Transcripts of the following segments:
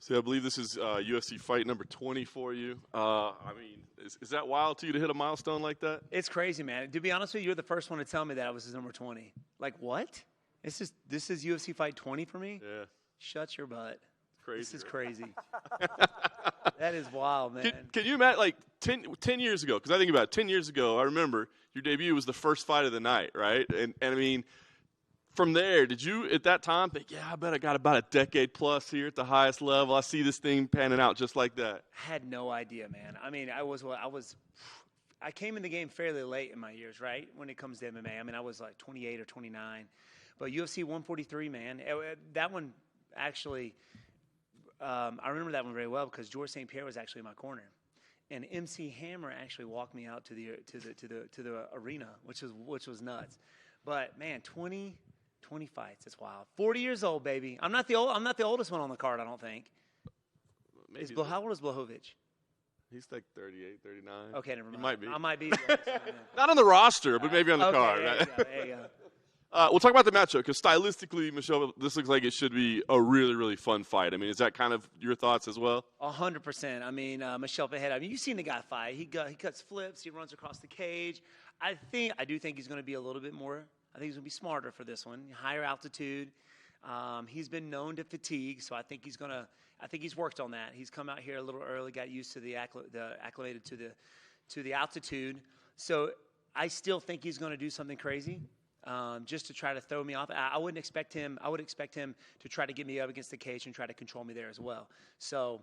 So I believe this is UFC fight number 20 for you. I mean, is that wild to you to hit a milestone like that? It's crazy, man. To be honest with you, you're the first one to tell me that I was his number 20. Like, what? This is UFC fight 20 for me? Yeah. Shut your butt. Crazy. This is crazy. That is wild, man. Can you imagine, like, 10 years ago, because I think about it, 10 years ago, I remember your debut was the first fight of the night, right? And I mean, from there, did you at that time think, yeah, I bet I got about a decade plus here at the highest level. I see this thing panning out just like that. Had no idea, man. I mean, I came in the game fairly late in my years, right? When it comes to MMA. I mean, I was like 28 or 29. But UFC 143, man, that one actually, I remember that one very well because George St. Pierre was actually in my corner. And MC Hammer actually walked me out to the arena, which was nuts. But man, 20 fights, it's wild. 40 years old, baby. I'm not the oldest one on the card, I don't think. How old is Blachowicz? He's like 38, 39. Okay, never mind. He might be. I might be. Not on the roster, but maybe on the card. There you go. We'll talk about the matchup because stylistically, Michelle, this looks like it should be a really, really fun fight. I mean, is that kind of your thoughts as well? 100%. I mean, Michelle Behead, I mean, you've seen the guy fight. He cuts flips. He runs across the cage. I do think he's going to be a little bit more. I think he's going to be smarter for this one. Higher altitude. He's been known to fatigue, so I think he's worked on that. He's come out here a little early, got used to acclimated to the altitude. So I still think he's going to do something crazy. Just to try to throw me off. I would expect him to try to get me up against the cage and try to control me there as well. So,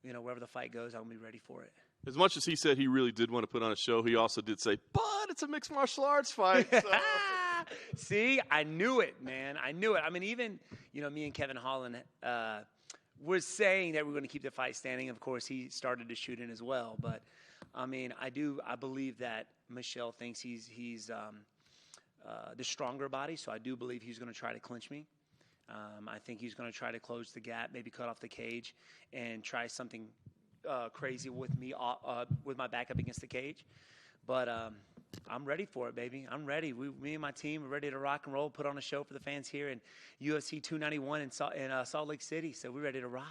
wherever the fight goes, I'll be ready for it. As much as he said he really did want to put on a show, he also did say, but it's a mixed martial arts fight. So. See, I knew it, man. I knew it. I mean, even, me and Kevin Holland was saying that we're going to keep the fight standing. Of course, he started to shoot in as well. But, I mean, I believe that Michelle thinks he's the stronger body, so I do believe he's going to try to clinch me. I think he's going to try to close the gap, maybe cut off the cage, and try something crazy with me, with my back up against the cage. But I'm ready for it, baby. I'm ready. Me and my team are ready to rock and roll, put on a show for the fans here in UFC 291 in Salt Lake City. So we're ready to rock.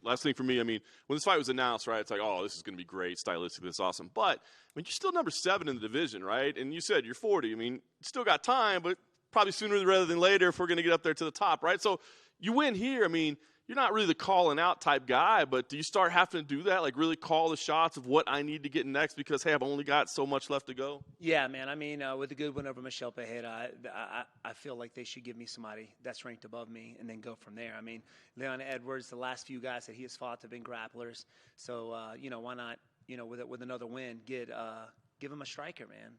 Last thing for me, I mean, when this fight was announced, right, it's like, oh, this is going to be great, stylistically, this is awesome. But, I mean, you're still number 7 in the division, right? And you said you're 40. I mean, still got time, but probably sooner rather than later if we're going to get up there to the top, right? So you win here. I mean, you're not really the calling out type guy, but do you start having to do that, like really call the shots of what I need to get next because, hey, I've only got so much left to go? Yeah, man. I mean, with a good win over Michelle Behead, I feel like they should give me somebody that's ranked above me and then go from there. I mean, Leon Edwards, the last few guys that he has fought have been grapplers. So, why not, with another win, give him a striker, man.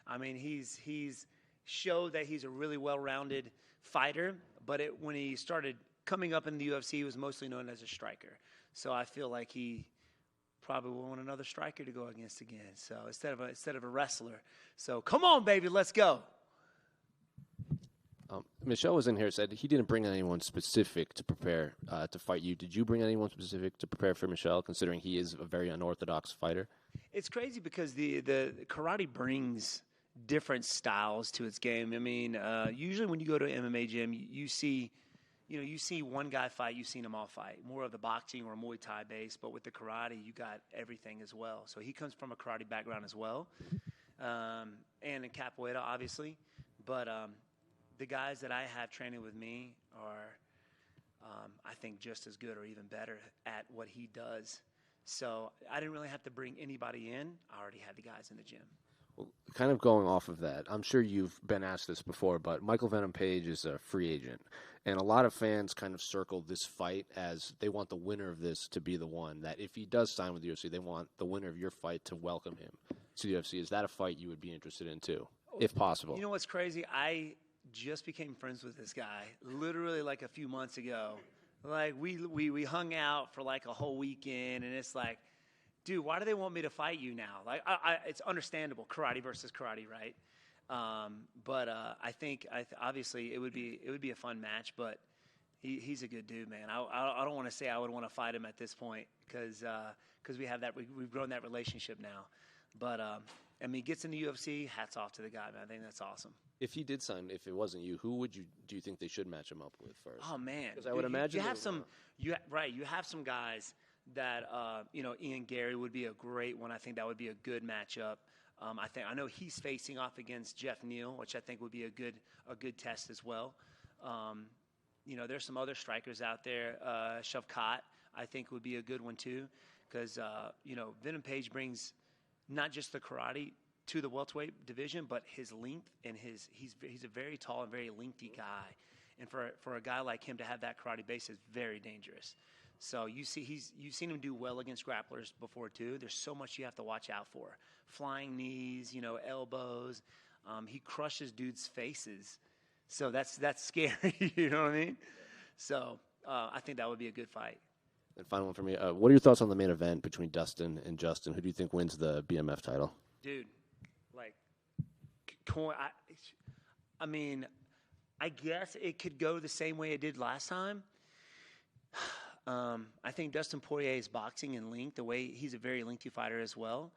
I mean, he's showed that he's a really well-rounded fighter, but when he started coming up in the UFC, he was mostly known as a striker. So I feel like he probably will want another striker to go against again. So instead of a wrestler. So come on, baby, let's go. Michelle was in here, said he didn't bring anyone specific to prepare to fight you. Did you bring anyone specific to prepare for Michelle, considering he is a very unorthodox fighter? It's crazy because the karate brings different styles to its game. I mean, usually when you go to an MMA gym, you see one guy fight, you've seen them all fight. More of the boxing or Muay Thai base, but with the karate, you got everything as well. So he comes from a karate background as well, and in capoeira, obviously. But the guys that I have training with me are, I think, just as good or even better at what he does. So I didn't really have to bring anybody in. I already had the guys in the gym. Well, kind of going off of that, I'm sure you've been asked this before, but Michael Venom Page is a free agent. And a lot of fans kind of circle this fight as they want the winner of this to be the one, that if he does sign with the UFC, they want the winner of your fight to welcome him to the UFC. Is that a fight you would be interested in too, if possible? You know what's crazy? I just became friends with this guy literally like a few months ago. Like we hung out for like a whole weekend, and it's like, dude, why do they want me to fight you now? Like, it's understandable, karate versus karate, right? But I think obviously it would be a fun match. But he's a good dude, man. I don't want to say I would want to fight him at this point because we have that we've grown that relationship now. But I mean, gets in the UFC, hats off to the guy, man. I think that's awesome. If he did sign, if it wasn't you, who do you think they should match him up with first? Oh man, because I would imagine You have some guys that Ian Gary would be a great one. I think that would be a good matchup. I know he's facing off against Jeff Neal, which I think would be a good test as well. There's some other strikers out there. Shavkat, I think, would be a good one too, because Venom Page brings not just the karate to the welterweight division, but his length and he's a very tall and very lengthy guy, and for a guy like him to have that karate base is very dangerous. So you've seen him do well against grapplers before too. There's so much you have to watch out for: flying knees, elbows. He crushes dudes' faces, so that's scary. You know what I mean? So I think that would be a good fight. And final one for me. What are your thoughts on the main event between Dustin and Justin? Who do you think wins the BMF title? Dude, I guess it could go the same way it did last time. I think Dustin Poirier's boxing and length, the way he's a very lengthy fighter as well.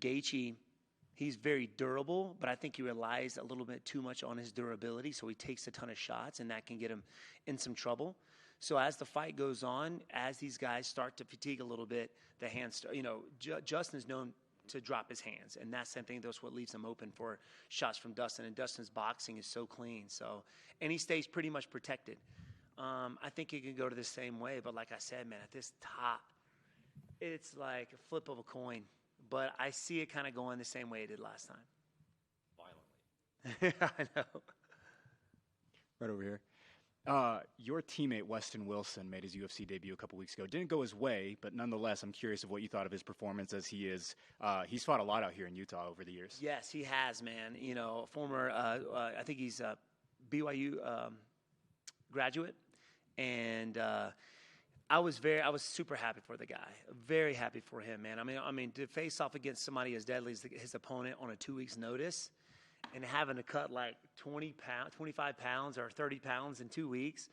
Gaethje, he's very durable, but I think he relies a little bit too much on his durability, so he takes a ton of shots, and that can get him in some trouble. So as the fight goes on, as these guys start to fatigue a little bit, the hands, Justin's known to drop his hands, and that's something that's what leaves him open for shots from Dustin. And Dustin's boxing is so clean, and he stays pretty much protected. I think it can go to the same way, but like I said, man, at this top, it's like a flip of a coin. But I see it kind of going the same way it did last time. Violently. I know. Right over here. Your teammate, Weston Wilson, made his UFC debut a couple weeks ago. Didn't go his way, but nonetheless, I'm curious of what you thought of his performance, as he's fought a lot out here in Utah over the years. Yes, he has, man. Former, I think he's a BYU graduate, and I was super happy for the guy. Very happy for him, man. I mean, to face off against somebody as deadly as his opponent on a 2 weeks notice, and having to cut like 25 pounds or 30 pounds in 2 weeks,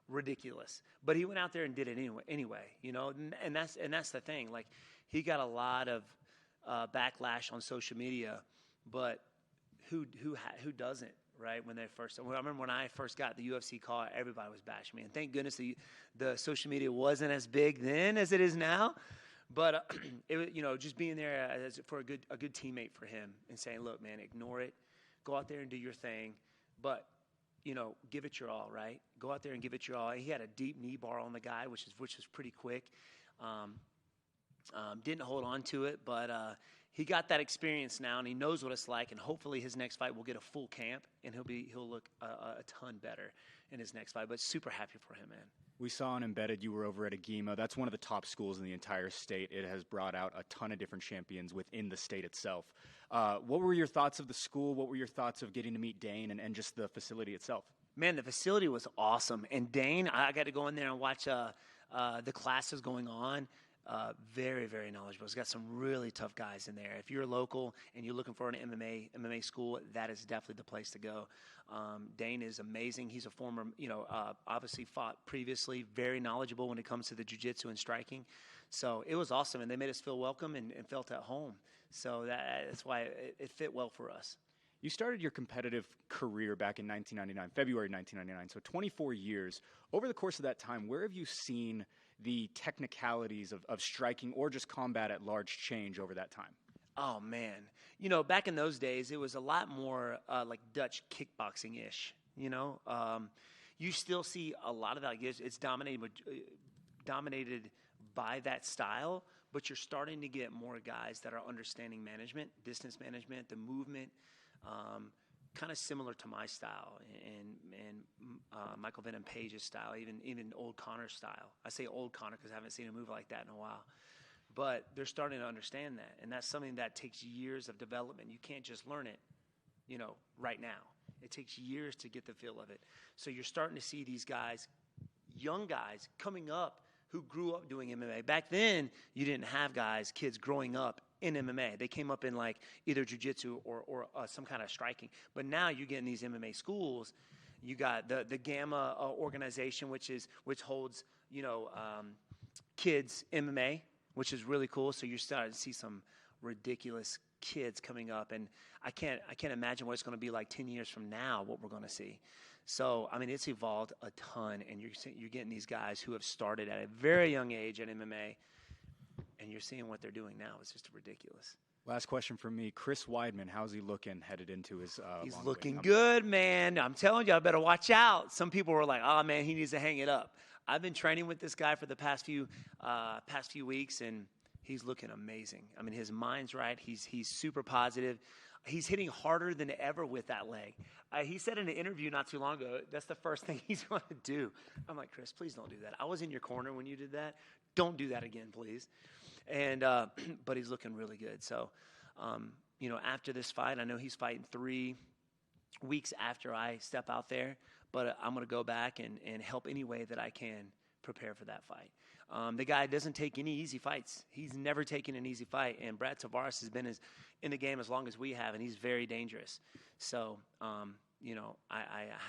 ridiculous. But he went out there and did it anyway, and that's the thing. Like, he got a lot of backlash on social media, but who doesn't, right? I remember when I first got the UFC call, everybody was bashing me, and thank goodness the social media wasn't as big then as it is now. But it, just being there for a good teammate for him and saying, look, man, ignore it. Go out there and do your thing, but, give it your all, right? Go out there and give it your all. He had a deep knee bar on the guy, which was pretty quick. Didn't hold on to it, but he got that experience now, and he knows what it's like, and hopefully his next fight will get a full camp, and he'll look a ton better in his next fight. But super happy for him, man. We saw on Embedded you were over at Agema. That's one of the top schools in the entire state. It has brought out a ton of different champions within the state itself. What were your thoughts of the school? What were your thoughts of getting to meet Dane and just the facility itself? Man, the facility was awesome. And Dane, I got to go in there and watch the classes going on. Very, very knowledgeable. He's got some really tough guys in there. If you're local and you're looking for an MMA school, that is definitely the place to go. Dane is amazing. He's a former, obviously fought previously, very knowledgeable when it comes to the jiu-jitsu and striking. So it was awesome, and they made us feel welcome and felt at home. So that's why it fit well for us. You started your competitive career back in 1999, February 1999, so 24 years. Over the course of that time, where have you seen the technicalities of striking or just combat at large change over that time? Oh, man. Back in those days, it was a lot more like Dutch kickboxing-ish, You still see a lot of that. It's dominated by that style, but you're starting to get more guys that are understanding management, distance management, the movement, kind of similar to my style and Michael Venom Page's style, even old Connor's style. I say old Connor because I haven't seen him move like that in a while. But they're starting to understand that, and that's something that takes years of development. You can't just learn it, right now. It takes years to get the feel of it. So you're starting to see these guys, young guys, coming up who grew up doing MMA. Back then, you didn't have kids growing up in MMA. They came up in like either jiu-jitsu or some kind of striking. But now you're getting these MMA schools. You got the Gamma organization, which holds kids MMA, which is really cool. So you're starting to see some ridiculous kids coming up, and I can't imagine what it's going to be like 10 years from now. What we're going to see. So, I mean, it's evolved a ton, and you're getting these guys who have started at a very young age at MMA, and you're seeing what they're doing now. It's just ridiculous. Last question from me. Chris Weidman, how's he looking headed into his He's long looking wait? good, man. I'm telling you, I better watch out. Some people were like, oh, man, he needs to hang it up. I've been training with this guy for the past few weeks, and he's looking amazing. I mean, his mind's right. He's super positive. He's hitting harder than ever with that leg. He said in an interview not too long ago, that's the first thing he's going to do. I'm like, Chris, please don't do that. I was in your corner when you did that. Don't do that again, please. And but he's looking really good. So, after this fight, I know he's fighting 3 weeks after I step out there, but I'm going to go back and help any way that I can prepare for that fight. The guy doesn't take any easy fights. He's never taken an easy fight, and Brad Tavares has been in the game as long as we have, and he's very dangerous. So, I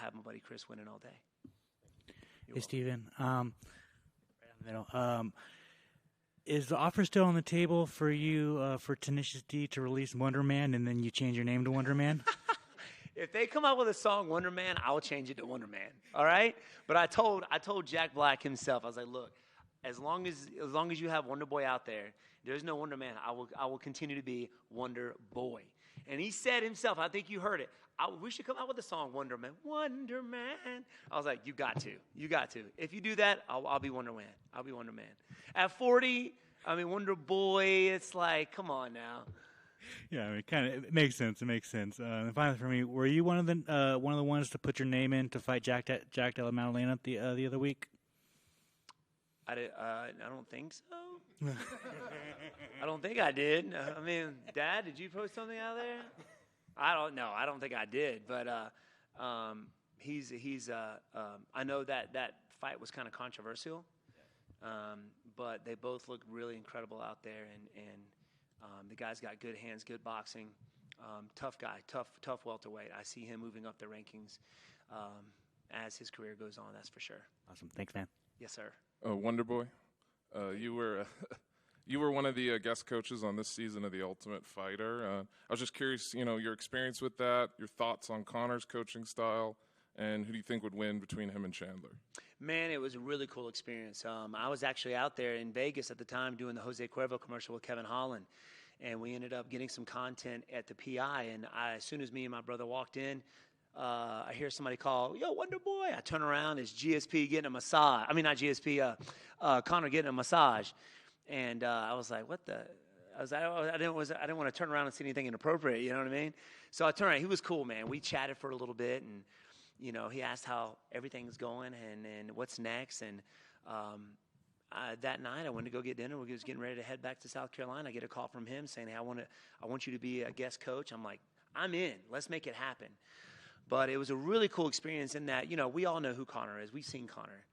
have my buddy Chris winning all day. Hey, Steven. Right in the middle. Is the offer still on the table for you for Tenacious D to release Wonder Man, and then you change your name to Wonder Man? If they come out with a song Wonder Man, I will change it to Wonder Man. All right? But I told Jack Black himself, I was like, look, as long as you have Wonder Boy out there, there's no Wonder Man. I will continue to be Wonder Boy. And he said himself, I think you heard it, we should come out with a song, Wonder Man. Wonder Man. I was like, you got to. If you do that, I'll be Wonder Man. I'll be Wonder Man. At 40, I mean, Wonder Boy, it's like, come on now. Yeah, I mean, it makes sense. And finally, for me, were you one of the ones to put your name in to fight Jack Della Maddalena the other week? I don't think so. I don't think I did. I mean, Dad, did you post something out there? I don't know. I don't think I did. But I know that fight was kind of controversial. But they both look really incredible out there, and the guy's got good hands, good boxing, tough guy, tough welterweight. I see him moving up the rankings as his career goes on. That's for sure. Awesome. Thanks, man. Yes, sir. Wonder Boy, you were one of the guest coaches on this season of The Ultimate Fighter. I was just curious, your experience with that, your thoughts on Conor's coaching style, and who do you think would win between him and Chandler? Man, it was a really cool experience. I was actually out there in Vegas at the time doing the Jose Cuervo commercial with Kevin Holland, and we ended up getting some content at the PI. And as soon as me and my brother walked in, I hear somebody call, "Yo, Wonder Boy!" I turn around, it's GSP getting a massage. I mean, not GSP, Conor getting a massage, and I was like, "What the?" I didn't want to turn around and see anything inappropriate. You know what I mean? So I turned around. He was cool, man. We chatted for a little bit, and he asked how everything's going and what's next. And that night, I went to go get dinner. We was getting ready to head back to South Carolina. I get a call from him saying, "Hey, I want you to be a guest coach." I'm like, "I'm in. Let's make it happen." But it was a really cool experience in that, we all know who Conor is. We've seen Conor.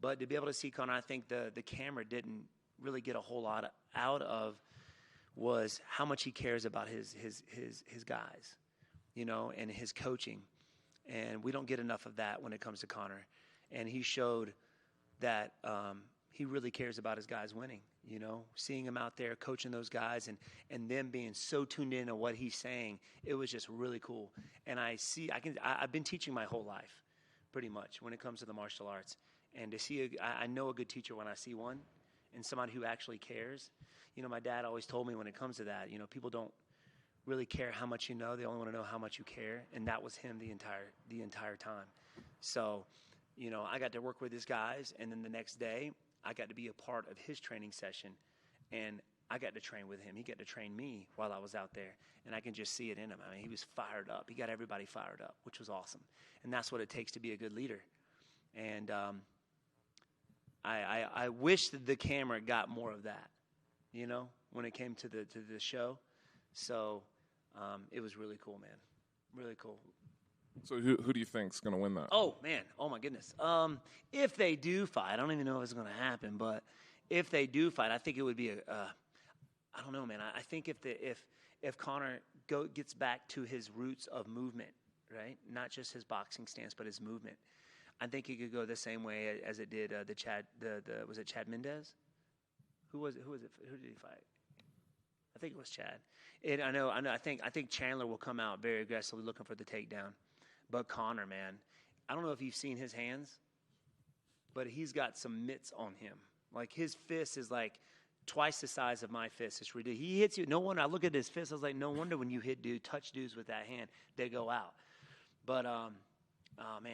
But to be able to see Conor, I think the camera didn't really get a whole lot out of was how much he cares about his guys, and his coaching. And we don't get enough of that when it comes to Conor. And he showed that he really cares about his guys winning, seeing him out there coaching those guys and them being so tuned in to what he's saying. It was just really cool. And I've been teaching my whole life pretty much when it comes to the martial arts. And to see, I know a good teacher when I see one and somebody who actually cares. My dad always told me when it comes to that, people don't really care how much you know. They only want to know how much you care. And that was him the entire time. So, I got to work with his guys. And then the next day, I got to be a part of his training session, and I got to train with him. He got to train me while I was out there, and I can just see it in him. I mean, he was fired up. He got everybody fired up, which was awesome. And that's what it takes to be a good leader. And I wish that the camera got more of that, when it came to the show. So it was really cool, man. Really cool. So who do you think's going to win that? Oh, man. Oh, my goodness. If they do fight, I don't even know if it's going to happen, but if they do fight, I think it would be I don't know, man. I think if Conor gets back to his roots of movement, right? Not just his boxing stance, but his movement. I think he could go the same way as it did was it Chad Mendez? Who did he fight? I think it was Chad. I know. I think Chandler will come out very aggressively looking for the takedown. But Conor, man, I don't know if you've seen his hands, but he's got some mitts on him. Like his fist is like twice the size of my fist. It's ridiculous. He hits you. No wonder. I look at his fist. I was like, no wonder when you touch dudes with that hand, they go out. But oh man,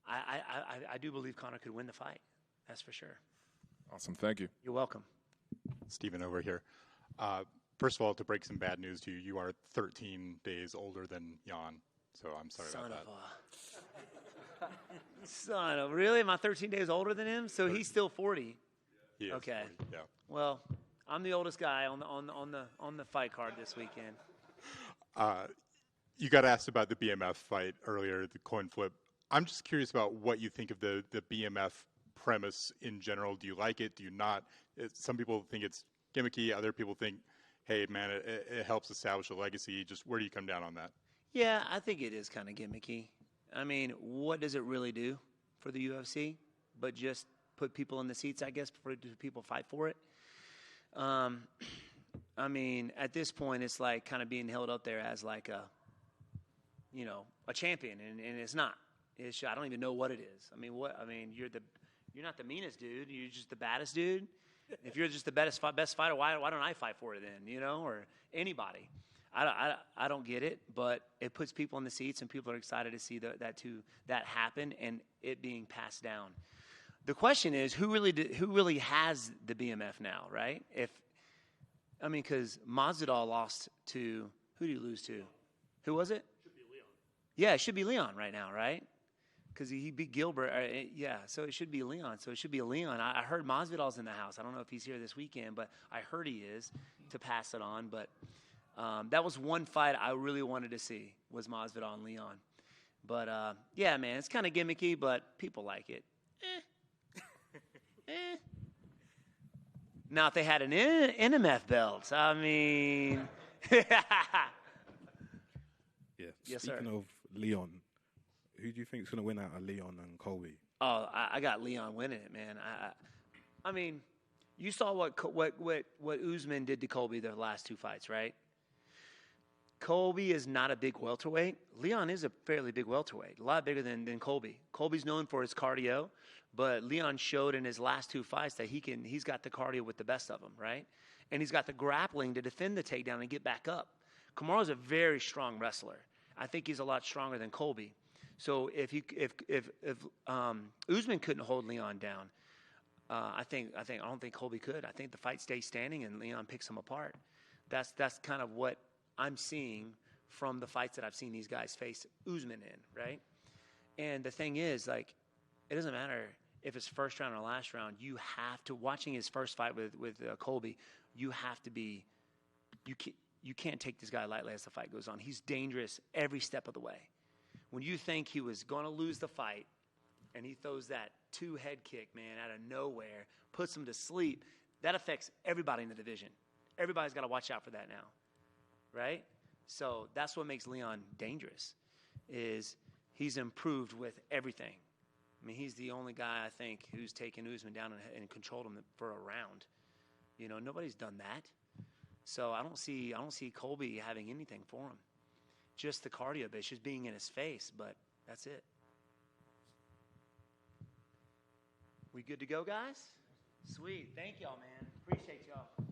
I do believe Conor could win the fight. That's for sure. Awesome. Thank you. You're welcome. Steven over here. First of all, to break some bad news to you, you are 13 days older than Jan. So I'm sorry about that. Son of really? Am I 13 days older than him? So he's still 40. He is Okay. 40, yeah. Well, I'm the oldest guy on the fight card this weekend. You got asked about the BMF fight earlier, the coin flip. I'm just curious about what you think of the BMF premise in general. Do you like it? Do you not? Some people think it's gimmicky. Other people think, hey, man, it helps establish a legacy. Just where do you come down on that? Yeah, I think it is kind of gimmicky. I mean, what does it really do for the UFC? But just put people in the seats, I guess, before people fight for it. I mean, at this point, it's like kind of being held up there as like a champion, and it's not. I don't even know what it is. I mean, you're not the meanest dude. You're just the baddest dude. If you're just the best fighter, why don't I fight for it then? Or anybody. I don't get it, but it puts people in the seats, and people are excited to see that happen and it being passed down. The question is, who really has the BMF now, right? Because Masvidal lost to, who did he lose to? Who was it? Should be Leon. Yeah, it should be Leon right now, right? Because he beat Gilbert. So it should be Leon. So it should be Leon. I heard Masvidal's in the house. I don't know if he's here this weekend, but I heard he is, to pass it on. But that was one fight I really wanted to see, was Masvidal and Leon. But, yeah, man, it's kind of gimmicky, but people like it. Now, if they had an NMF belt, I mean. Yeah. Yes, Speaking of Leon, who do you think is going to win out of Leon and Colby? Oh, I got Leon winning it, man. I mean, you saw what Usman did to Colby the last two fights, right? Colby is not a big welterweight. Leon is a fairly big welterweight, a lot bigger than Colby. Colby's known for his cardio, but Leon showed in his last two fights that he's got the cardio with the best of them, right? And he's got the grappling to defend the takedown and get back up. Kamaru's a very strong wrestler. I think he's a lot stronger than Colby. So if Usman couldn't hold Leon down, I don't think Colby could. I think the fight stays standing and Leon picks him apart. That's kind of what I'm seeing from the fights that I've seen these guys face Usman in, right? And the thing is, like, it doesn't matter if it's first round or last round. You have to, watching his first fight with Colby, you have to be, you can't take this guy lightly as the fight goes on. He's dangerous every step of the way. When you think he was going to lose the fight and he throws that two-head kick, man, out of nowhere, puts him to sleep, that affects everybody in the division. Everybody's got to watch out for that now, right? So that's what makes Leon dangerous, is he's improved with everything. I mean, he's the only guy, I think, who's taken Usman down and controlled him for a round. Nobody's done that. So I don't see Colby having anything for him. Just the cardio bit, just being in his face, but that's it. We good to go, guys? Sweet. Thank y'all, man. Appreciate y'all.